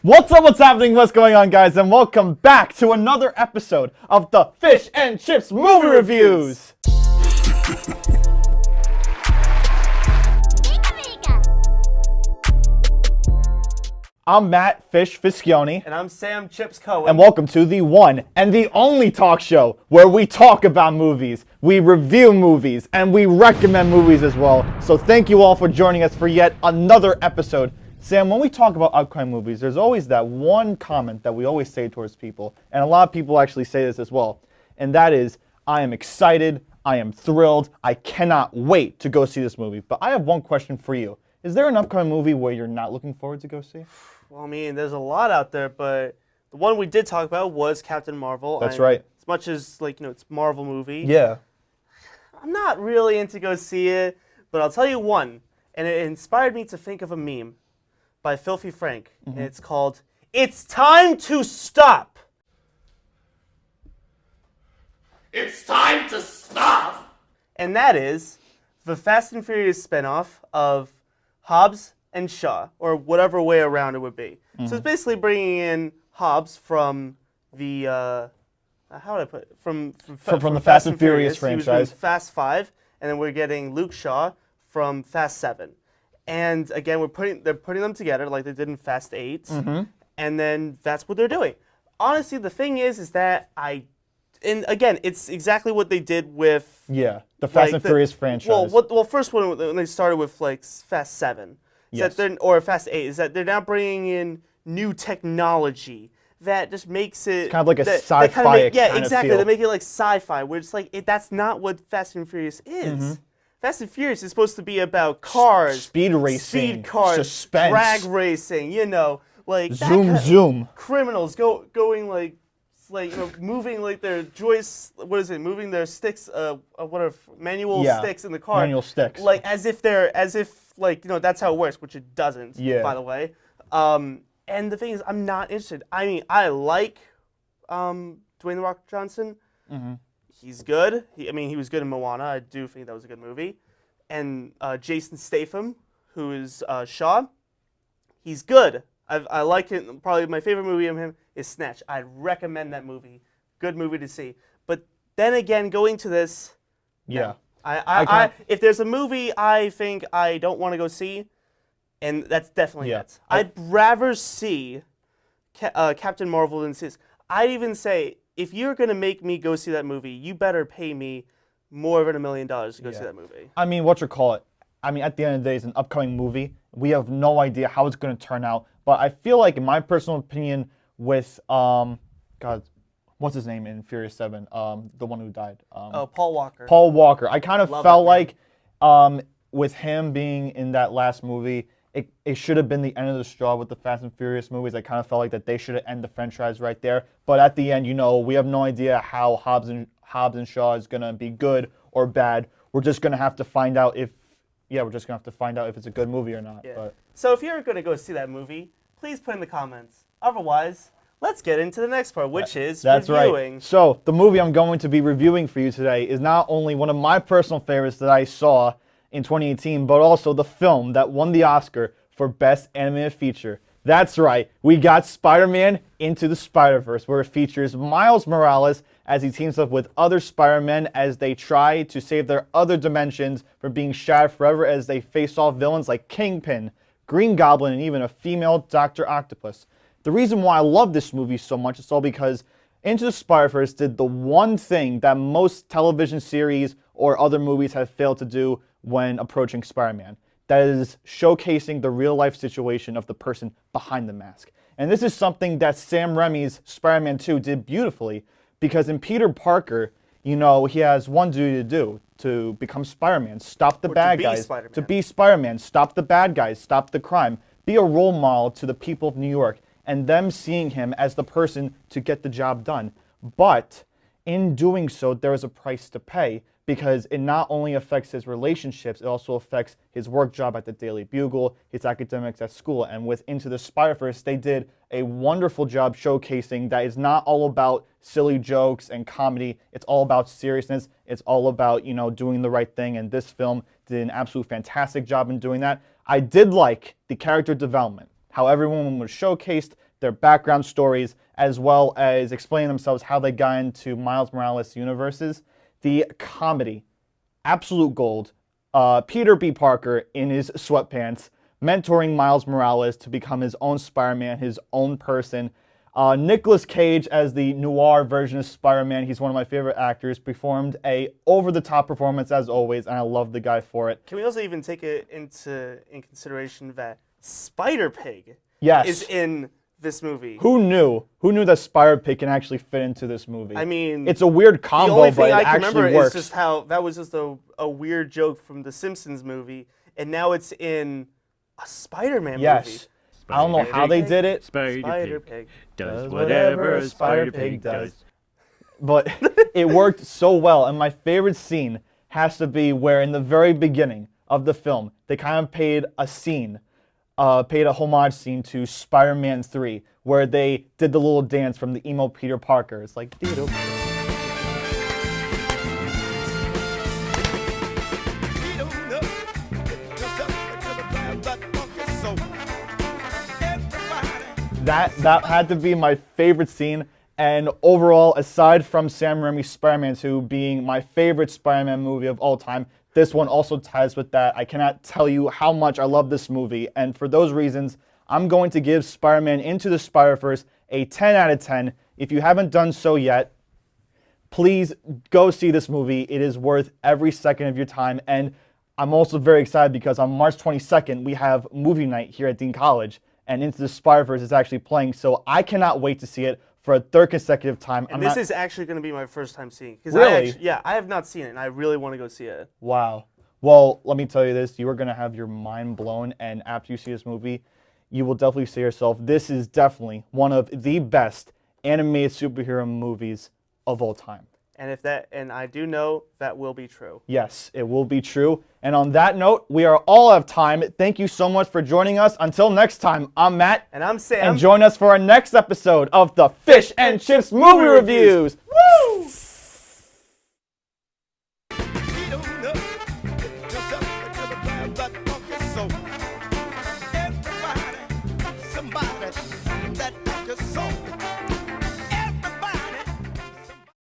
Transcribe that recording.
What's up, what's happening, what's going on, guys, and welcome back to another episode of the Fish and Chips Movie Reviews! I'm Matt Fish Fischioni. And I'm Sam Chips Cohen. And welcome to the one and the only talk show where we talk about movies, we review movies, and we recommend movies as well. So thank you all for joining us for yet another episode. Sam, when we talk about upcoming movies, there's always that one comment that we always say towards people, and a lot of people actually say this as well, and that is, I am excited, I am thrilled, I cannot wait to go see this movie. But I have one question for you. Is there an upcoming movie where you're not looking forward to go see? Well, I mean, there's a lot out there, but the one we did talk about was Captain Marvel. That's right. As much as, it's a Marvel movie. Yeah. I'm not really into go see it, but I'll tell you one, and it inspired me to think of a meme by Filthy Frank, and it's called, "It's Time to Stop." It's time to stop! And that is the Fast and Furious spinoff of Hobbs and Shaw, or whatever way around it would be. So it's basically bringing in Hobbs from the, how would I put it? From the Fast and Furious franchise. He was from Fast 5, and then we're getting Luke Shaw from Fast 7. And again, they're putting them together like they did in Fast 8, and then that's what they're doing. Honestly, the thing is that and again, it's exactly what they did with the Fast and Furious franchise. Well, first when they started with Fast 7, yes. Or Fast 8, is that they're now bringing in new technology that just makes it it's kind of like a sci-fi kind of feel. They make it like sci-fi, where it's like that's not what Fast and Furious is. Fast and Furious is supposed to be about cars, speed racing, cars, suspense, drag racing. Zoom. Criminals going moving their joists. What is it? Moving their sticks. Manual sticks in the car. Manual sticks. As if that's how it works, which it doesn't. Yeah. By the way. And the thing is, I'm not interested. I mean, I like Dwayne "The Rock" Johnson. He's good. He was good in Moana. I do think that was a good movie. And Jason Statham, who is Shaw, he's good. I like it. Probably my favorite movie of him is Snatch. I'd recommend that movie. Good movie to see. But then again, going to this, yeah, if there's a movie I think I don't want to go see, and that's definitely it. I'd rather see Captain Marvel than see this. I'd even say, if you're going to make me go see that movie, you better pay me more than $1 million to go see that movie. I mean, at the end of the day, it's an upcoming movie. We have no idea how it's going to turn out. But I feel like, in my personal opinion, with, what's his name in Furious 7? The one who died. Paul Walker. Paul Walker. I kind of felt like, with him being in that last movie, it should have been the end of the straw with the Fast and Furious movies. I kind of felt like that they should have ended the franchise right there. But at the end, we have no idea how Hobbs and Shaw is going to be good or bad. We're just going to have to find out if it's a good movie or not. Yeah. But. So if you're going to go see that movie, please put in the comments. Otherwise, let's get into the next part, which is reviewing. Right. So the movie I'm going to be reviewing for you today is not only one of my personal favorites that I saw in 2018, but also the film that won the Oscar for Best Animated Feature. That's right, we got Spider-Man Into the Spider-Verse, where it features Miles Morales as he teams up with other Spider-Men as they try to save their other dimensions from being shattered forever as they face off villains like Kingpin, Green Goblin, and even a female Dr. Octopus. The reason why I love this movie so much is all because Into the Spider-Verse did the one thing that most television series or other movies have failed to do when approaching Spider-Man. That is showcasing the real-life situation of the person behind the mask. And this is something that Sam Raimi's Spider-Man 2 did beautifully, because in Peter Parker, he has one duty to do, to become Spider-Man, stop the bad guys, to be Spider-Man, stop the bad guys, stop the crime, be a role model to the people of New York, and them seeing him as the person to get the job done. But in doing so, there is a price to pay, because it not only affects his relationships, it also affects his work job at the Daily Bugle, his academics at school. And with Into the Spider-Verse, they did a wonderful job showcasing that it's not all about silly jokes and comedy. It's all about seriousness. It's all about, doing the right thing. And this film did an absolute fantastic job in doing that. I did like the character development, how everyone was showcased, their background stories, as well as explaining themselves how they got into Miles Morales universes. The comedy, absolute gold. Peter B. Parker in his sweatpants, mentoring Miles Morales to become his own Spider-Man, his own person. Nicolas Cage as the noir version of Spider-Man. He's one of my favorite actors. Performed a over-the-top performance as always, and I love the guy for it. Can we also even take it in consideration that Spider-Pig Yes. is in this movie? Who knew? Who knew that Spider-Pig can actually fit into this movie? I mean, it's a weird the combo, only but thing it I can actually remember works. is just how that was just a weird joke from the Simpsons movie, and now it's in a Spider-Man movie. Yes. I don't know how they did it, Spider-Pig does whatever a Spider-Pig does. but it worked so well. And my favorite scene has to be where in the very beginning of the film, they kind of paid a homage scene to Spider-Man 3, where they did the little dance from the emo Peter Parker. It's like, that had to be my favorite scene. And overall, aside from Sam Raimi's Spider-Man 2 being my favorite Spider-Man movie of all time, this one also ties with that. I cannot tell you how much I love this movie. And for those reasons, I'm going to give Spider-Man Into the Spider-Verse a 10 out of 10. If you haven't done so yet, please go see this movie. It is worth every second of your time. And I'm also very excited because on March 22nd, we have movie night here at Dean College. And Into the Spider-Verse is actually playing. So I cannot wait to see it for a third consecutive time. And this is actually going to be my first time seeing it. Really? I have not seen it, and I really want to go see it. Wow. Well, let me tell you this. You are going to have your mind blown. And after you see this movie, you will definitely say to yourself, this is definitely one of the best animated superhero movies of all time. And I do know that will be true. Yes, it will be true. And on that note, we are all out of time. Thank you so much for joining us. Until next time, I'm Matt. And I'm Sam. And join us for our next episode of the Fish and Chips Movie Reviews. Woo!